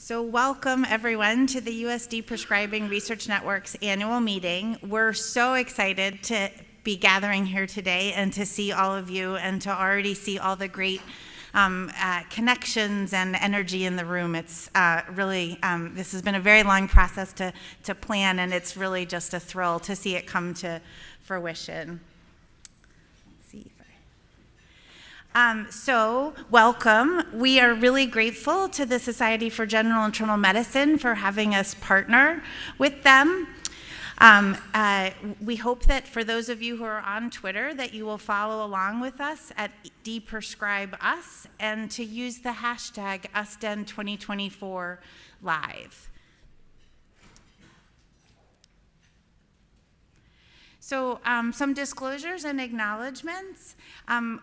So welcome everyone to the USD Prescribing Research Network's annual meeting. We're so excited to be gathering here today and to see all of you and to already see all the great connections and energy in the room. It's really, this has been a very long process to plan, and it's really just a thrill to see it come to fruition. So welcome. We are really grateful to the Society for General Internal Medicine for having us partner with them. We hope that for those of you who are on Twitter that you will follow along with us at DePrescribeUs and to use the hashtag USDen2024Live. So some disclosures and acknowledgments.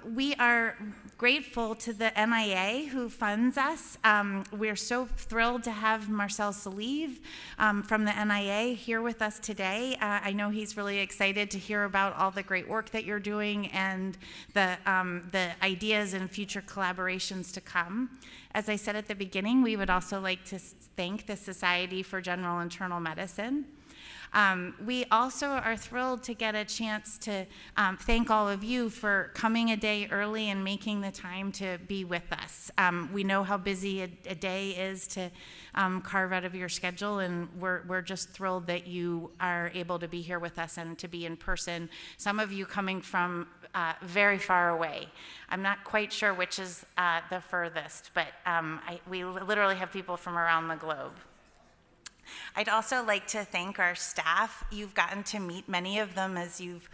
We are grateful to the NIA who funds us. We're so thrilled to have Marcel Salive from the NIA here with us today. I know he's really excited to hear about all the great work that you're doing and the ideas and future collaborations to come. As I said at the beginning, we would also like to thank the Society for General Internal Medicine. We also are thrilled to get a chance to thank all of you for coming a day early and making the time to be with us. We know how busy a day is to carve out of your schedule, and we're just thrilled that you are able to be here with us and to be in person. Some of you coming from very far away. I'm not quite sure which is the furthest, but we literally have people from around the globe. I'd also like to thank our staff. You've gotten to meet many of them as you've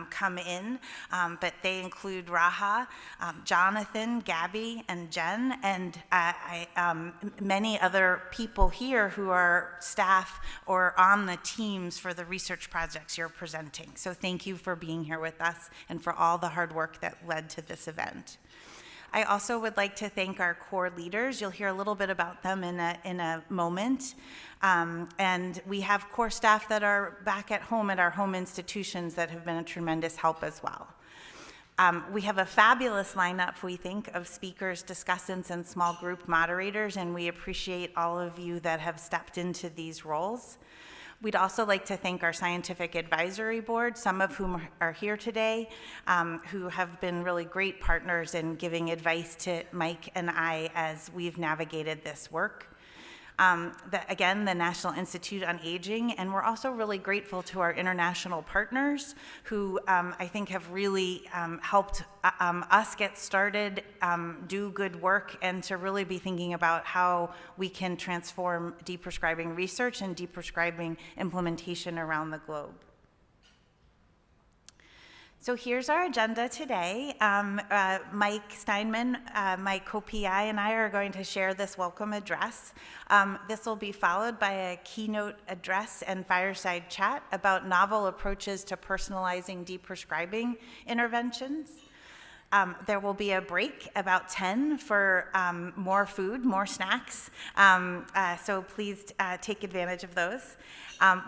come in, but they include Raha, Jonathan, Gabby, and Jen, and many other people here who are staff or on the teams for the research projects you're presenting. So thank you for being here with us and for all the hard work that led to this event. I also would like to thank our core leaders. You'll hear a little bit about them in a moment. And we have core staff that are back at home at our home institutions that have been a tremendous help as well. We have a fabulous lineup, we think, of speakers, discussants, and small group moderators, and we appreciate all of you that have stepped into these roles. We'd also like to thank our scientific advisory board, some of whom are here today, who have been really great partners in giving advice to Mike and I as we've navigated this work. Again, the National Institute on Aging, and we're also really grateful to our international partners who I think have really helped us get started, do good work, and to really be thinking about how we can transform deprescribing research and deprescribing implementation around the globe. So here's our agenda today. Mike Steinman, my co-PI, and I are going to share this welcome address. This will be followed by a keynote address and fireside chat about novel approaches to personalizing deprescribing interventions. There will be a break about 10 for more food, more snacks, so please take advantage of those.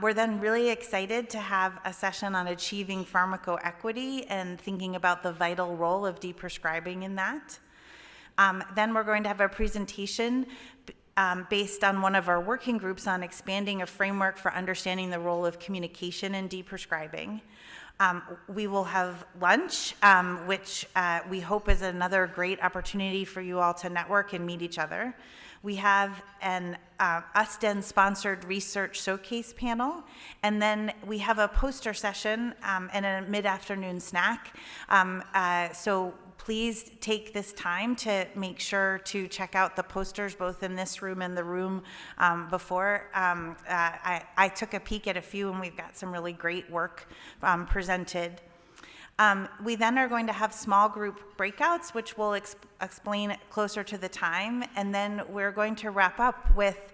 We're then really excited to have a session on achieving pharmacoequity and thinking about the vital role of deprescribing in that. Then we're going to have a presentation based on one of our working groups on expanding a framework for understanding the role of communication in deprescribing. We will have lunch, which we hope is another great opportunity for you all to network and meet each other. We have an USDen-sponsored research showcase panel, and then we have a poster session and a mid-afternoon snack. So please take this time to make sure to check out the posters both in this room and the room before. I took a peek at a few, and we've got some really great work presented. We then are going to have small group breakouts, which we'll explain closer to the time, and then we're going to wrap up with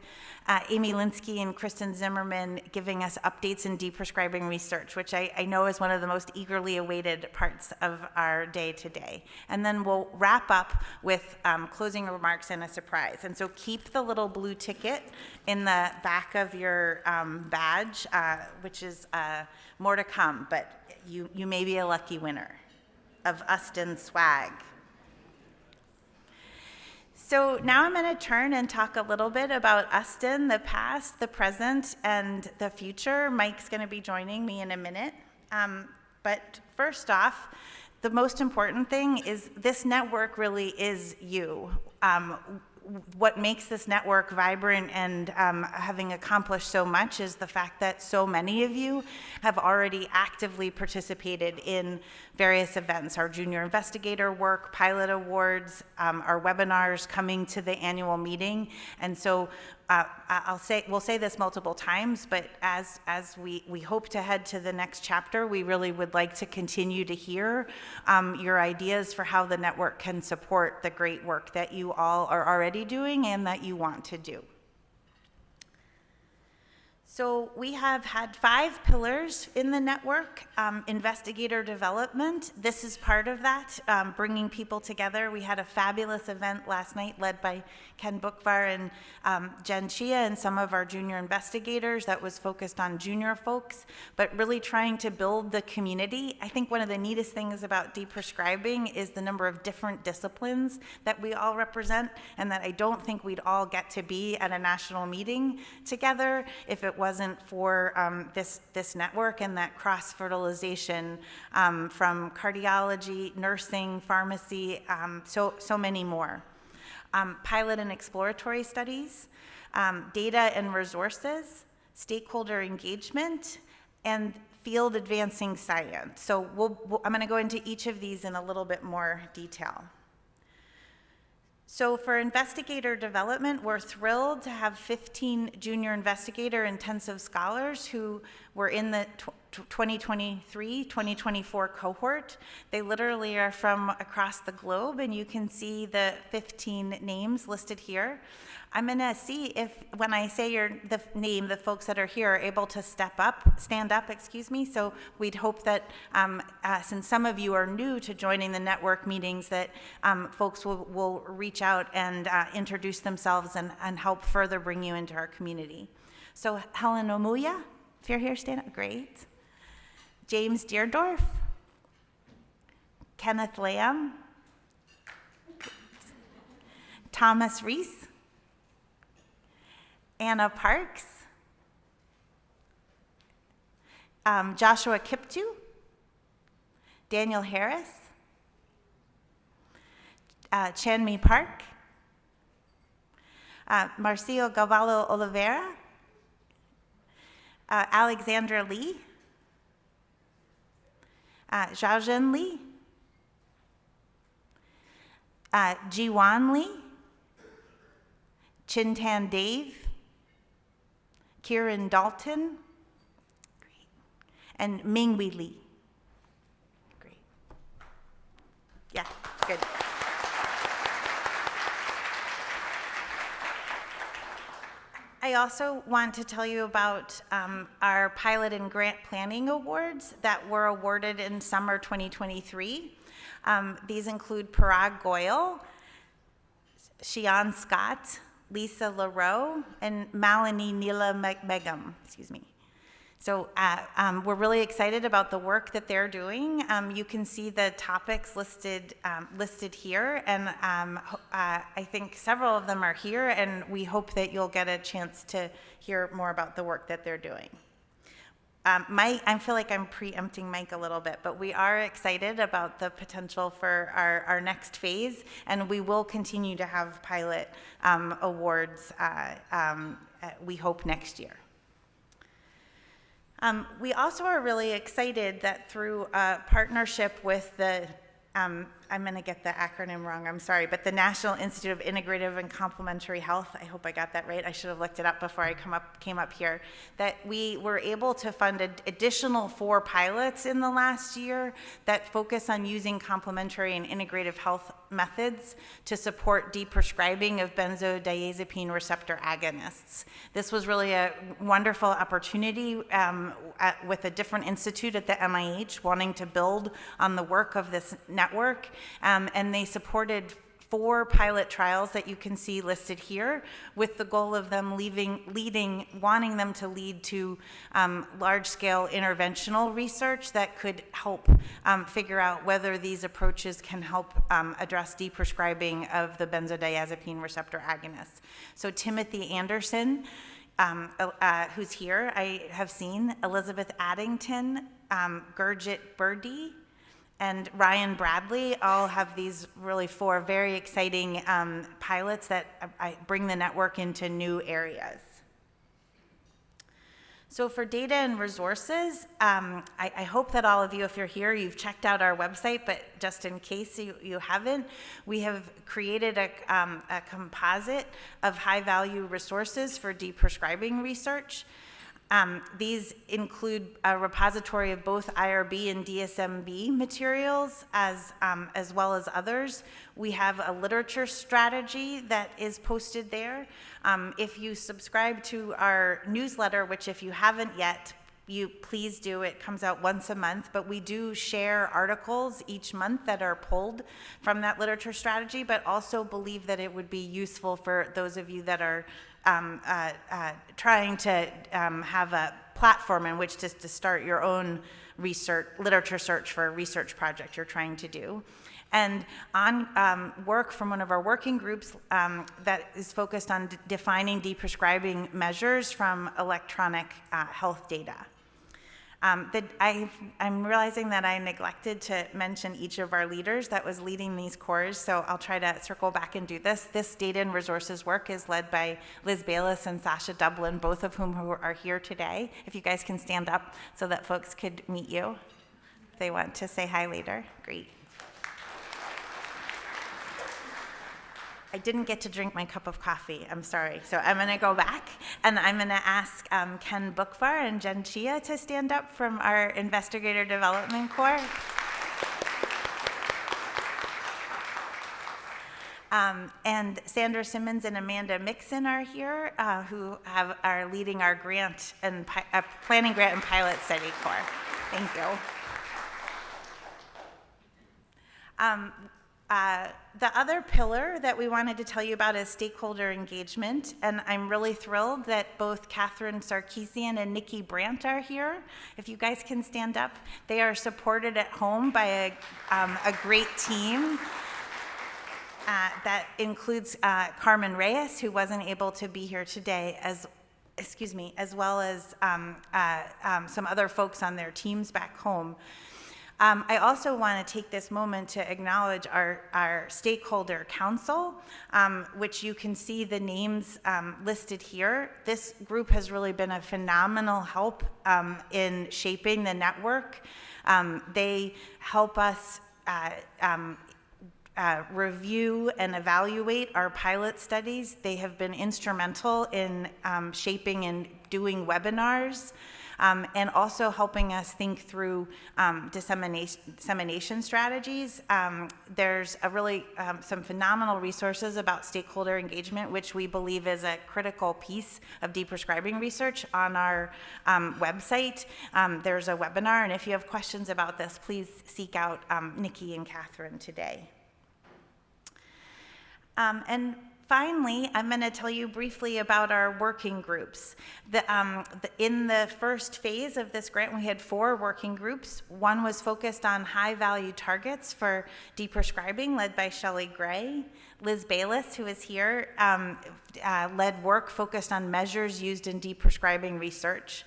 Amy Linsky and Kristen Zimmerman giving us updates in deprescribing research, which I know is one of the most eagerly awaited parts of our day today. And then we'll wrap up with closing remarks and a surprise. And so keep the little blue ticket in the back of your badge, which is more to come, but you may be a lucky winner of USDen swag. So now I'm going to turn and talk a little bit about Uston, the past, the present, and the future. Mike's going to be joining me in a minute. But first off, the most important thing is this network really is you. What makes this network vibrant and having accomplished so much is the fact that so many of you have already actively participated in various events, our junior investigator work, pilot awards, our webinars, coming to the annual meeting. And so we'll say this multiple times, but as we hope to head to the next chapter, we really would like to continue to hear your ideas for how the network can support the great work that you all are already doing and that you want to do. So we have had 5 pillars in the network. Investigator development, this is part of that, bringing people together. We had a fabulous event last night led by Ken Bookvar and Jen Chia and some of our junior investigators that was focused on junior folks, but really trying to build the community. I think one of the neatest things about deprescribing is the number of different disciplines that we all represent, and that I don't think we'd all get to be at a national meeting together if it wasn't for this network and that cross-fertilization from cardiology, nursing, pharmacy, so many more. Pilot and exploratory studies, data and resources, stakeholder engagement, and field advancing science. So I'm going to go into each of these in a little bit more detail. So for investigator development, we're thrilled to have 15 junior investigator intensive scholars who were in the 2023-2024 cohort. They literally are from across the globe, and you can see the 15 names listed here. I'm going to see if, when I say the name, the folks that are here are able to stand up, So we'd hope that since some of you are new to joining the network meetings, that folks will reach out and introduce themselves and help further bring you into our community. So Helen Omuya, if you're here, stand up. Great. James Deerdorf. Kenneth Lamb. Thomas Reese. Anna Parks, Joshua Kiptu, Daniel Harris, Chanmi Park, Marcio Galvalo Oliveira, Alexandra Lee, Xiaozhen Li, Jiwan Lee, Chintan Dave, Kieran Dalton, great, and Mingwei Li. Great. Yeah, good. I also want to tell you about our pilot and grant planning awards that were awarded in summer 2023. These include Parag Goyal, Shian Scott, Lisa LaRoe, and Malini Neela Begum, So we're really excited about the work that they're doing. You can see the topics listed here, and I think several of them are here, and we hope that you'll get a chance to hear more about the work that they're doing. Mike, I feel like I'm preempting Mike a little bit, but we are excited about the potential for our next phase, and we will continue to have pilot awards, we hope, next year. We also are really excited that through a partnership with the I'm going to get the acronym wrong, I'm sorry, but the National Institute of Integrative and Complementary Health, I hope I got that right, I should have looked it up before I came up here, that we were able to fund an additional 4 pilots in the last year that focus on using complementary and integrative health methods to support deprescribing of benzodiazepine receptor agonists. This was really a wonderful opportunity with a different institute at the NIH wanting to build on the work of this network, and they supported 4 pilot trials that you can see listed here, with the goal of them wanting them to lead to large-scale interventional research that could help figure out whether these approaches can help address deprescribing of the benzodiazepine receptor agonists. So Timothy Anderson, who's here, I have seen, Elizabeth Addington, Gurjit Birdi, and Ryan Bradley all have these really 4 very exciting pilots that bring the network into new areas. So for data and resources, I hope that all of you, if you're here, you've checked out our website, but just in case you haven't, we have created a composite of high-value resources for deprescribing research. These include a repository of both IRB and DSMB materials, as well as others. We have a literature strategy that is posted there. If you subscribe to our newsletter, which if you haven't yet, you please do. It comes out once a month, but we do share articles each month that are pulled from that literature strategy, but also believe that it would be useful for those of you that are trying to have a platform in which to start your own literature search for a research project you're trying to do. And on work from one of our working groups that is focused on defining deprescribing measures from electronic health data. I'm realizing that I neglected to mention each of our leaders that was leading these cores, so I'll try to circle back and do this. This data and resources work is led by Liz Bayless and Sasha Dublin, both of whom are here today. If you guys can stand up so that folks could meet you. If they want to say hi later, great. I didn't get to drink my cup of coffee, I'm sorry. So I'm gonna go back and I'm gonna ask Ken Bookvar and Jen Chia to stand up from our Investigator Development Corps. And Sandra Simmons and Amanda Mixon are here, who are leading our grant and planning grant and pilot study corps. Thank you. The other pillar that we wanted to tell you about is stakeholder engagement, and I'm really thrilled that both Catherine Sarkeesian and Nikki Brandt are here. If you guys can stand up, they are supported at home by a great team that includes Carmen Reyes, who wasn't able to be here today, as well as some other folks on their teams back home. I also want to take this moment to acknowledge our stakeholder council, which you can see the names listed here. This group has really been a phenomenal help in shaping the network. They help us review and evaluate our pilot studies. They have been instrumental in shaping and doing webinars. And also helping us think through dissemination strategies. There's a really some phenomenal resources about stakeholder engagement, which we believe is a critical piece of deprescribing research on our website. There's a webinar, and if you have questions about this, please seek out Nikki and Catherine today. And finally, I'm going to tell you briefly about our working groups. In the first phase of this grant, we had 4 working groups. One was focused on high-value targets for deprescribing, led by Shelley Gray. Liz Bayless, who is here, led work focused on measures used in deprescribing research.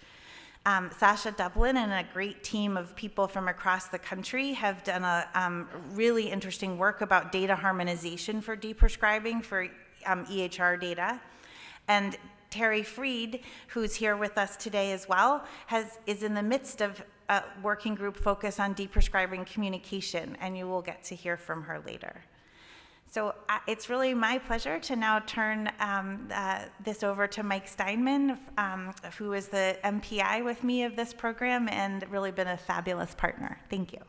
Sasha Dublin and a great team of people from across the country have done a really interesting work about data harmonization for deprescribing for EHR data. And Terry Freed, who's here with us today as well, is in the midst of a working group focused on deprescribing communication, and you will get to hear from her later. So it's really my pleasure to now turn this over to Mike Steinman, who is the MPI with me of this program and really been a fabulous partner. Thank you.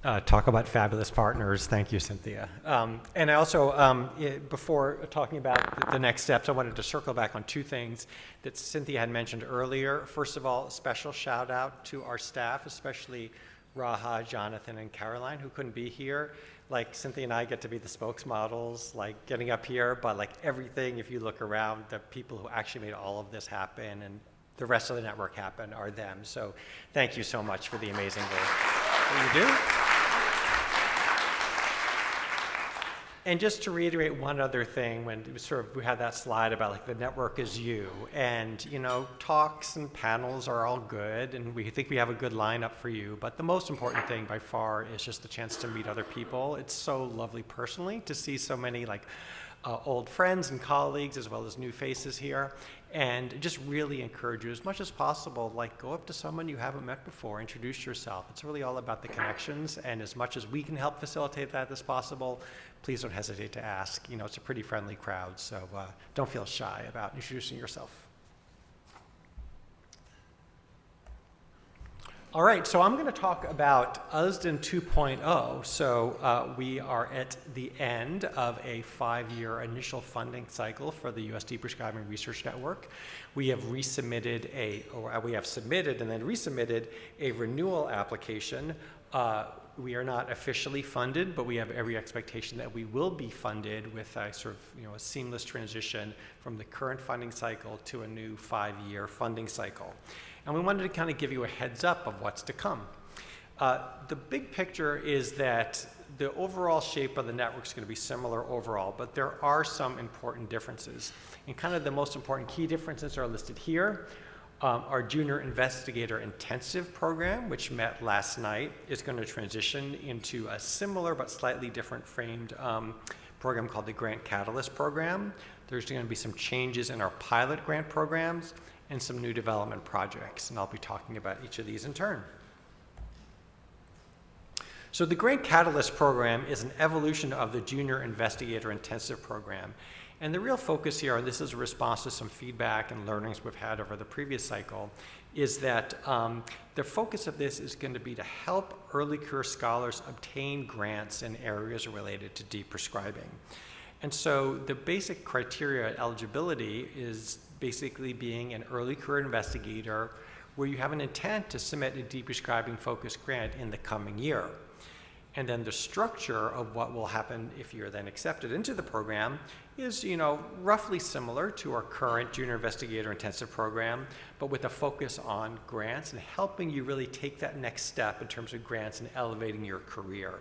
Talk about fabulous partners. Thank you, Cynthia. And I also, before talking about the next steps, I wanted to circle back on two things that Cynthia had mentioned earlier. First of all, a special shout out to our staff, especially Raha, Jonathan, and Caroline, who couldn't be here. Like Cynthia and I get to be the spokesmodels, like getting up here, but like everything, if you look around, the people who actually made all of this happen and the rest of the network happen are them. So thank you so much for the amazing work that you do. And just to reiterate one other thing, when it was we had that slide about like the network is you, and talks and panels are all good, and we think we have a good lineup for you, but the most important thing by far is just the chance to meet other people. It's so lovely personally to see so many old friends and colleagues as well as new faces here, and just really encourage you as much as possible, go up to someone you haven't met before, introduce yourself. It's really all about the connections, and as much as we can help facilitate that as possible, please don't hesitate to ask. It's a pretty friendly crowd, so don't feel shy about introducing yourself. All right, so I'm going to talk about USDN 2.0. So we are at the end of a 5-year initial funding cycle for the U.S. Deep Prescribing Research Network. We have submitted and then resubmitted a renewal application. We are not officially funded, but we have every expectation that we will be funded with a a seamless transition from the current funding cycle to a new 5-year funding cycle. And we wanted to kind of give you a heads up of what's to come. The big picture is that the overall shape of the network is going to be similar overall, but there are some important differences. And kind of the most important key differences are listed here. Our Junior Investigator Intensive program, which met last night, is going to transition into a similar but slightly different framed program called the Grant Catalyst program. There's going to be some changes in our pilot grant programs and some new development projects, and I'll be talking about each of these in turn. So the Grant Catalyst program is an evolution of the Junior Investigator Intensive program. And the real focus here, and this is a response to some feedback and learnings we've had over the previous cycle, is that the focus of this is going to be to help early career scholars obtain grants in areas related to deep prescribing. And so the basic criteria eligibility is basically being an early career investigator where you have an intent to submit a deep prescribing focused grant in the coming year. And then the structure of what will happen if you're then accepted into the program is, roughly similar to our current Junior Investigator Intensive program, but with a focus on grants and helping you really take that next step in terms of grants and elevating your career.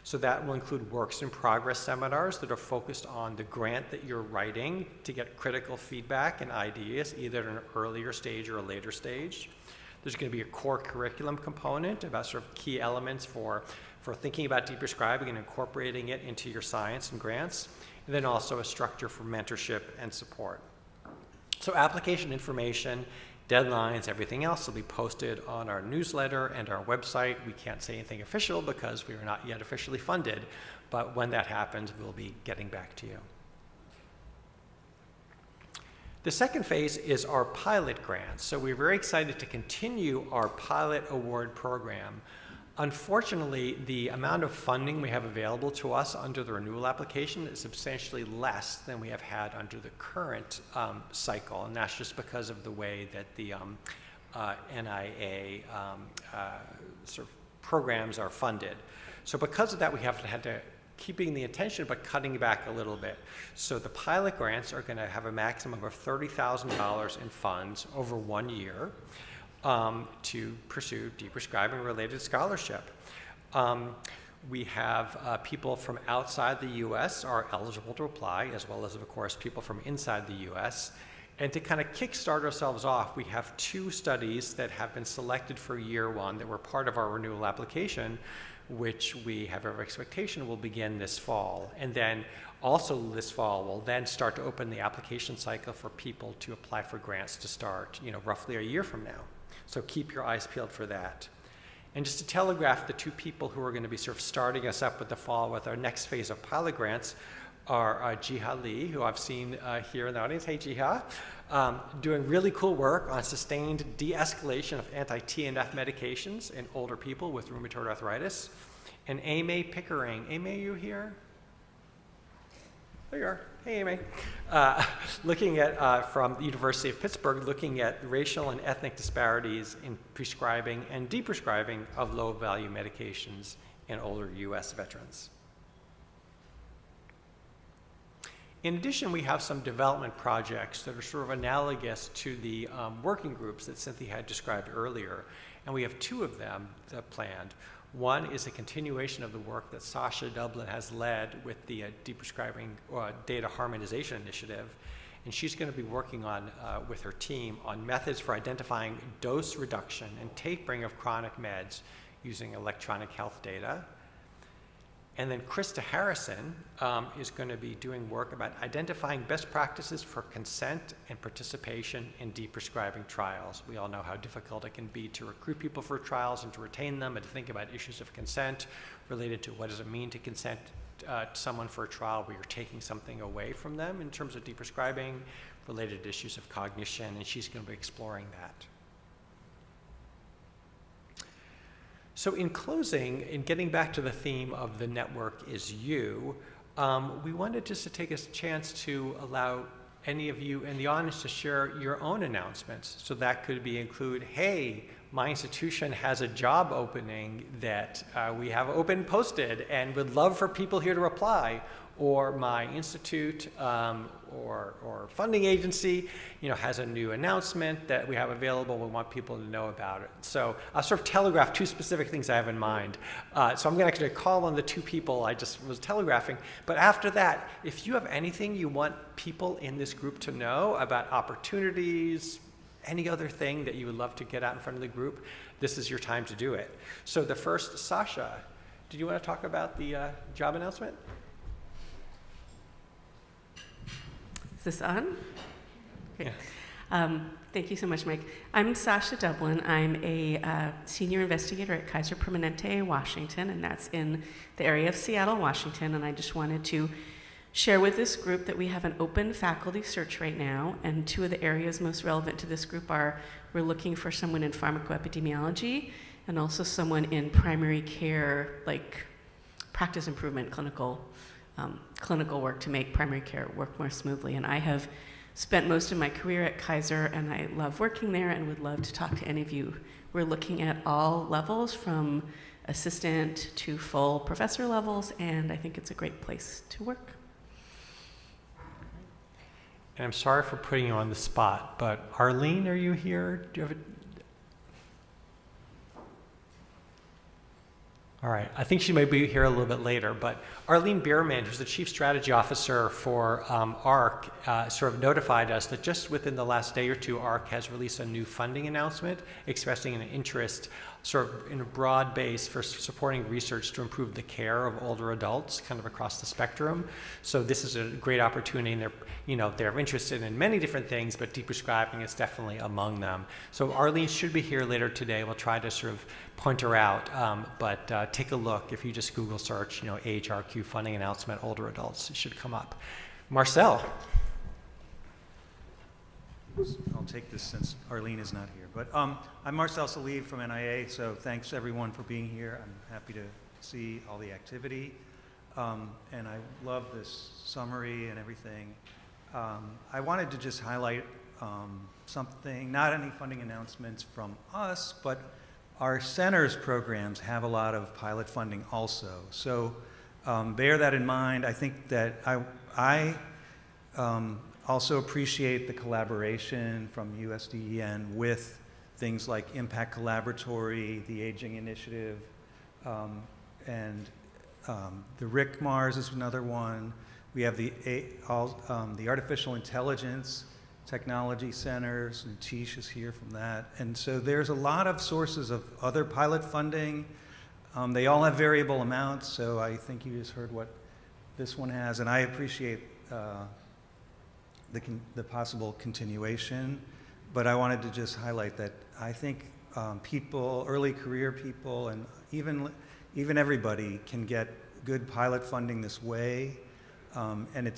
So that will include works in progress seminars that are focused on the grant that you're writing to get critical feedback and ideas, either at an earlier stage or a later stage. There's going to be a core curriculum component about key elements for thinking about deep prescribing and incorporating it into your science and grants, and then also a structure for mentorship and support. So application information, deadlines, everything else will be posted on our newsletter and our website. We can't say anything official because we are not yet officially funded, but when that happens, we'll be getting back to you. The second phase is our pilot grants. So we're very excited to continue our pilot award program. Unfortunately, the amount of funding we have available to us under the renewal application is substantially less than we have had under the current cycle, and that's just because of the way that the NIA programs are funded. So because of that, we have had to keeping the attention but cutting back a little bit. So the pilot grants are going to have a maximum of $30,000 in funds over 1 year. To pursue deep prescribing related scholarship. We have people from outside the U.S. are eligible to apply, as well as, of course, people from inside the U.S. And to kind of kickstart ourselves off, we have 2 studies that have been selected for year 1 that were part of our renewal application, which we have every expectation will begin this fall. And then also this fall, we'll then start to open the application cycle for people to apply for grants to start, roughly a year from now. So keep your eyes peeled for that. And just to telegraph, the 2 people who are going to be starting us up with the fall with our next phase of pilot grants are Jiha Lee, who I've seen here in the audience. Hey, Jiha. Doing really cool work on sustained de-escalation of anti-TNF medications in older people with rheumatoid arthritis. and Amy Pickering. Amy, are you here? There you are. Hey, Amy. Looking at, from the University of Pittsburgh, looking at racial and ethnic disparities in prescribing and deprescribing of low-value medications in older U.S. veterans. In addition, we have some development projects that are sort of analogous to the working groups that Cynthia had described earlier, and we have two of them planned. One is a continuation of the work that Sasha Dublin has led with the deprescribing data harmonization initiative, and she's going to be working on, with her team, on methods for identifying dose reduction and tapering of chronic meds using electronic health data. And then Krista Harrison is going to be doing work about identifying best practices for consent and participation in deprescribing trials. We all know how difficult it can be to recruit people for trials and to retain them, and to think about issues of consent related to what does it mean to consent to someone for a trial where you're taking something away from them in terms of deprescribing, related to issues of cognition, and she's going to be exploring that. So in closing, in getting back to the theme of the network is you, we wanted just to take a chance to allow any of you in the audience to share your own announcements. So that could include, hey, my institution has a job opening that we have open posted and would love for people here to apply. Or my institute or funding agency, has a new announcement that we have available. We want people to know about it. So I'll sort of telegraph two specific things I have in mind. So I'm going to actually call on the two people I just was telegraphing. But after that, if you have anything you want people in this group to know about opportunities, any other thing that you would love to get out in front of the group, this is your time to do it. So the first, Sasha, did you want to talk about the job announcement? Is this on? Okay. Yeah. Thank you so much, Mike. I'm Sasha Dublin. I'm a senior investigator at Kaiser Permanente, Washington, and that's in the area of Seattle, Washington. And I just wanted to share with this group that we have an open faculty search right now, and two of the areas most relevant to this group are we're looking for someone in pharmacoepidemiology and also someone in primary care, like practice improvement, clinical work to make primary care work more smoothly. And I have spent most of my career at Kaiser, and I love working there and would love to talk to any of you. We're looking at all levels from assistant to full professor levels, and I think it's a great place to work. And I'm sorry for putting you on the spot, but Arlene, are you here? Do you have a... All right, I think she may be here a little bit later, but Arlene Bierman, who's the Chief Strategy Officer for ARC, sort of notified us that just within the last day or two, ARC has released a new funding announcement expressing an interest sort of in a broad base for supporting research to improve the care of older adults kind of across the spectrum. So this is a great opportunity, and they're interested in many different things, but deprescribing is definitely among them. So Arlene should be here later today. We'll try to sort of point her out, but take a look. If you just Google search, AHRQ funding announcement, older adults, it should come up. Marcel. I'll take this since Arlene is not here. But I'm Marcel Saliv from NIA, so thanks everyone for being here. I'm happy to see all the activity. And I love this summary and everything. I wanted to just highlight something, not any funding announcements from us, but our center's programs have a lot of pilot funding also. So bear that in mind. I think that I also appreciate the collaboration from USDEN with things like Impact Collaboratory, the Aging Initiative, and the Rick Mars is another one. We have the Artificial Intelligence Technology Centers, and Tish is here from that. And so there's a lot of sources of other pilot funding. They all have variable amounts, so I think you just heard what this one has, and I appreciate the possible continuation, but I wanted to just highlight that I think people, early career people, and even everybody can get good pilot funding this way, and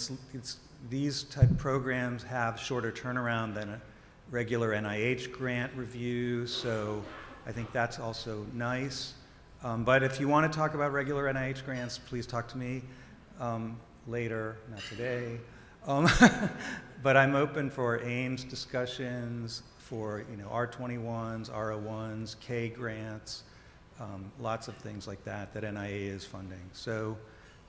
these type programs have shorter turnaround than a regular NIH grant review, so I think that's also nice. But if you want to talk about regular NIH grants, please talk to me later, not today. But I'm open for Ames discussions, for R21s, R01s, K grants, lots of things like that NIA is funding. So,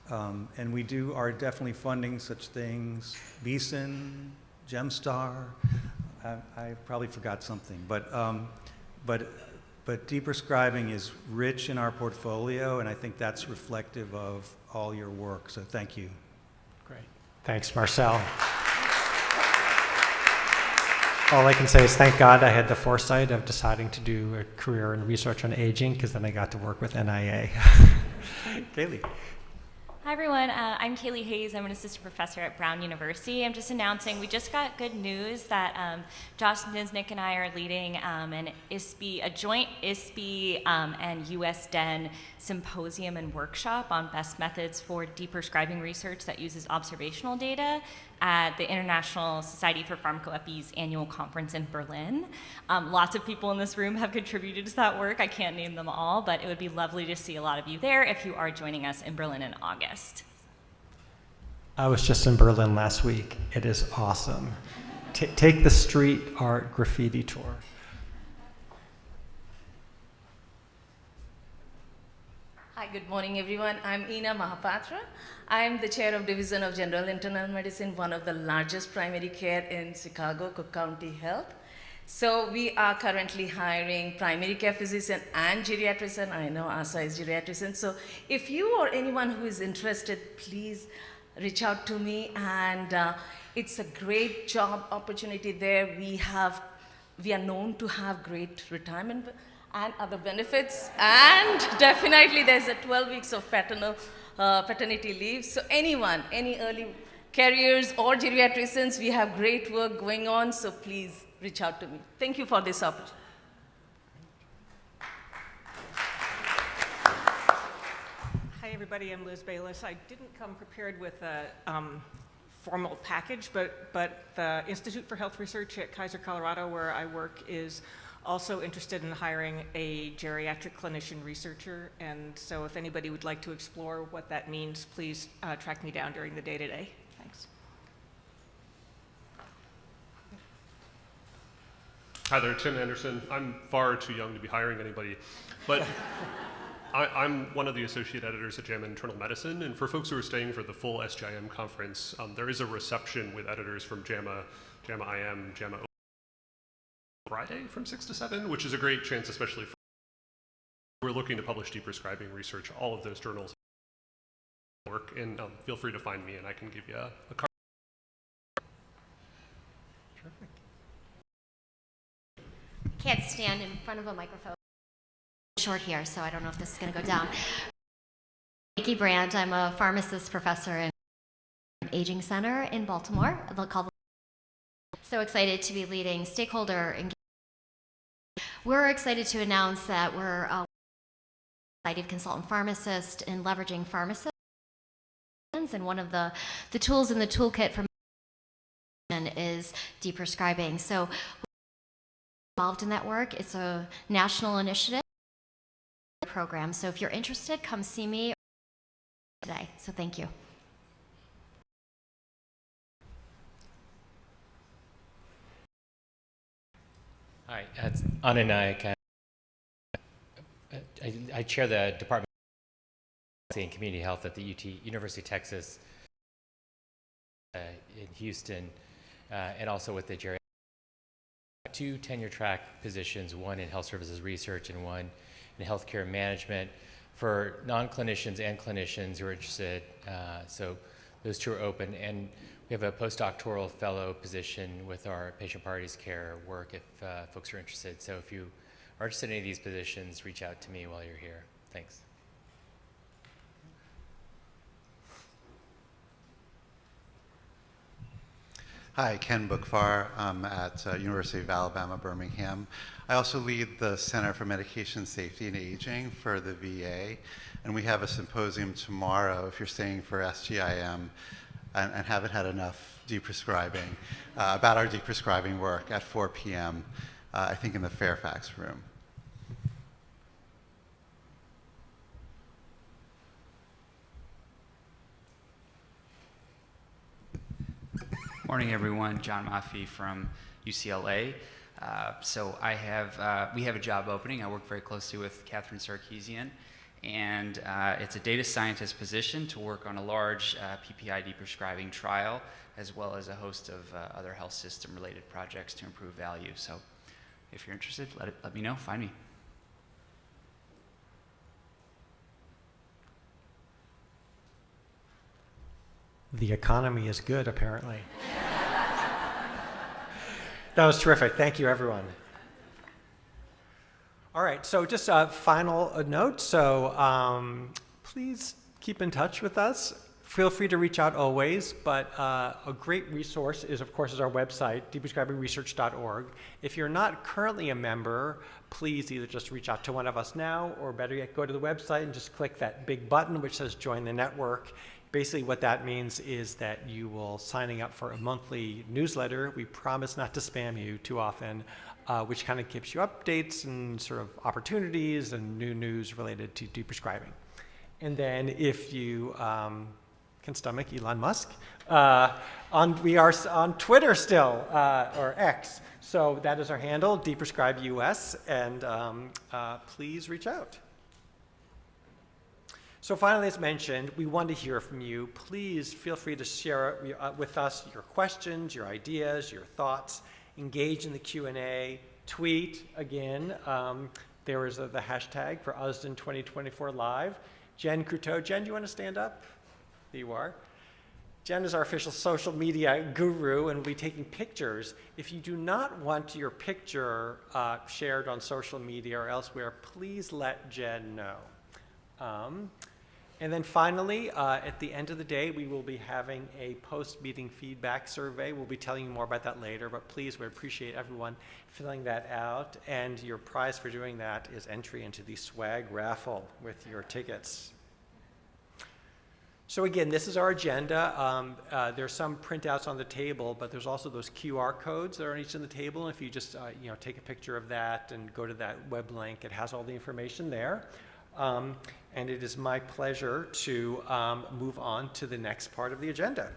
and we are definitely funding such things, Beeson, GEMSTAR. I probably forgot something, but deep prescribing is rich in our portfolio, and I think that's reflective of all your work. So thank you. Great. Thanks, Marcel. All I can say is thank God I had the foresight of deciding to do a career in research on aging, because then I got to work with NIA. Kaylee. Hi everyone, I'm Kaylee Hayes. I'm an assistant professor at Brown University. I'm just announcing we just got good news that Josh Niznik and I are leading a joint ISPE and USDEN symposium and workshop on best methods for deprescribing research that uses observational data at the International Society for Pharmacoepy's annual conference in Berlin. Lots of people in this room have contributed to that work. I can't name them all, but it would be lovely to see a lot of you there if you are joining us in Berlin in August. I was just in Berlin last week. It is awesome. Take the street art graffiti tour. Hi, good morning, everyone. I'm Ina Mahapatra. I'm the chair of Division of General Internal Medicine, one of the largest primary care in Chicago, Cook County Health. So we are currently hiring primary care physician and geriatrician. I know Asa is geriatrician. So if you or anyone who is interested, please reach out to me. And it's a great job opportunity there. We are known to have great retirement and other benefits, and definitely there's a 12 weeks of paternity leave. So anyone, any early careers or geriatricians, we have great work going on, so please reach out to me. Thank you for this opportunity. Hi everybody, I'm Liz Bayless. I didn't come prepared with a formal package, but the Institute for Health Research at Kaiser, Colorado, where I work, is also interested in hiring a geriatric clinician researcher, and so if anybody would like to explore what that means, please track me down during the day today. Thanks. Hi there, Tim Anderson. I'm far too young to be hiring anybody, but I'm one of the associate editors at JAMA Internal Medicine, and for folks who are staying for the full SGIM conference, there is a reception with editors from JAMA, JAMA IM, JAMA Friday from 6 to 7, which is a great chance, especially for we're looking to publish deprescribing research. All of those journals work, and feel free to find me, and I can give you a card. Terrific. Can't stand in front of a microphone. Short here, so I don't know if this is going to go down. Nikki Brandt. I'm a pharmacist professor in an aging center in Baltimore. So excited to be leading stakeholder engagement. We're excited to announce that we're a Society of Consultant Pharmacists in leveraging pharmacists, and one of the tools in the toolkit for is deprescribing. So we're involved in that work. It's a national initiative program. So if you're interested, come see me today. So thank you. Hi, it's Anna Nayak. I chair the Department of Policy and Community Health at the University of Texas in Houston, and also with the geriatric. 2 tenure track positions, one in health services research and one in healthcare management for non-clinicians and clinicians who are interested. So those 2 are open, and we have a postdoctoral fellow position with our patient parties care work if folks are interested. So if you are interested in any of these positions, reach out to me while you're here. Thanks. Hi, Ken Bookfar. I'm at University of Alabama, Birmingham. I also lead the Center for Medication Safety and Aging for the VA, and we have a symposium tomorrow if you're staying for SGIM and haven't had enough deprescribing, about our deprescribing work at 4 p.m., I think in the Fairfax room. Morning, everyone. John Maffei from UCLA. We have a job opening. I work very closely with Catherine Sarkeesian, and it's a data scientist position to work on a large PPI prescribing trial, as well as a host of other health system related projects to improve value. So if you're interested, let me know, find me. The economy is good, apparently. That was terrific. Thank you, everyone. All right, so just a final note. So please keep in touch with us. Feel free to reach out always, but a great resource is, of course, our website, deprescribingresearch.org. If you're not currently a member, please either just reach out to one of us now, or better yet, go to the website and just click that big button which says Join the Network. Basically, what that means is that you will signing up for a monthly newsletter. We promise not to spam you too often, which kind of gives you updates and sort of opportunities and new news related to deprescribing. And then if you can stomach Elon Musk, we are on Twitter still, or X. So that is our handle, deprescribeus, and please reach out. So finally, as mentioned, we want to hear from you. Please feel free to share with us your questions, your ideas, your thoughts. Engage in the Q&A. Tweet, again. There is the hashtag for USDN 2024 Live. Jen Croteau. Jen, do you want to stand up? There you are. Jen is our official social media guru and will be taking pictures. If you do not want your picture shared on social media or elsewhere, please let Jen know. And then finally, at the end of the day, we will be having a post-meeting feedback survey. We'll be telling you more about that later, but please, we appreciate everyone filling that out. And your prize for doing that is entry into the swag raffle with your tickets. So again, this is our agenda. There's some printouts on the table, but there's also those QR codes that are on each of the table. If you just take a picture of that and go to that web link, it has all the information there. And it is my pleasure to move on to the next part of the agenda.